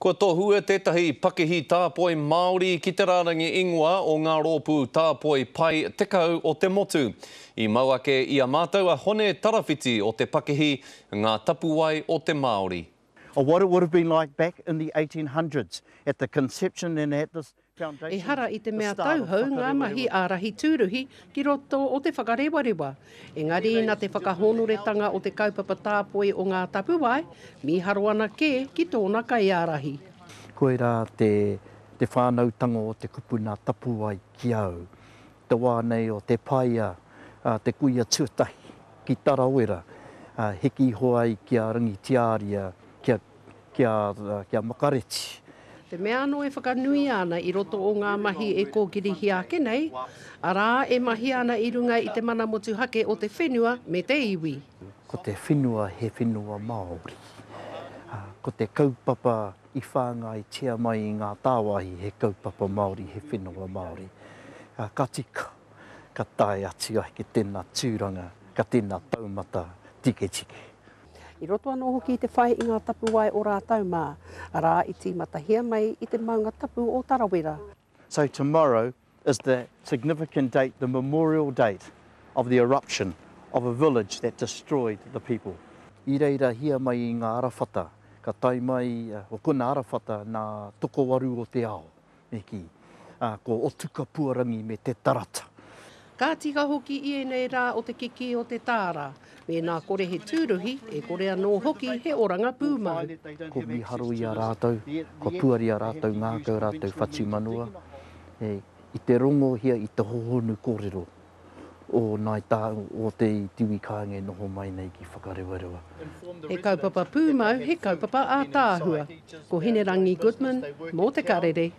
Ko tohu e tētahi pakihi tāpoi Māori ki te rārangi ingoa o ngā rōpū tāpoi pai tekau o te motu. I mauake ia mātou a hone tarawhiti o te pakihi ngā tapuai o te Māori. Or what it would have been like back in the 1800s at the conception and at this foundation. E hara i te mea tauhau ngā mahi ārahi tūruhi ki roto o te whakarewarewa. Engari nā te whakahonoretanga o te kaupapa tāpoi o ngā tapuai, mi haro ana ke ki tōna kai ārahi. Koe rā te whānautanga o te kupuna tapuai ki au. Te wānei o te paia, te kuia tuatahi ki Tarawera, heki hoai kia rangitiaria, kia Makareti. Te mea anō e whakanui ana i roto o ngā mahi e kōkirihi ake nei, arā e mahi ana i runga i te mana motu hake o te whenua me te iwi. Ko te whenua he whenua Māori. Ko te kaupapa i whāngai tia mai i ngā tāwahi he kaupapa Māori, he whenua Māori. Ka tika, ka tae ati ai ki tēnā tūranga, ka tēnā taumata tike tike. I roto anō hoki i te whai i ngā tapuai o rātau mā, arā i tīmatahia mai i te maunga tapu o Tarawera. So tomorrow is the significant date, the memorial date of the eruption of a village that destroyed the people. I reira hia mai i ngā arawhata, ka tai mai o kuna arawhata nā tokowaru o te ao, me ki, ko Otuka Puarangi me te tarata. Ka tika hoki i nei rā o te kiki o te tāra, me nā kore he tūruhi e kore anō hoki he oranga pūmau. Ko miharo i a rātou, ko puari a rātou ngākau rātou whatu manua. I te rongo hia i te hohonu kōrero o nai tā o te tiwi kānge noho mai nei ki whakarewarewa. He kaupapa pūmau, he kaupapa ātāhua. Ko Hinerangi Goodman, mō te karere.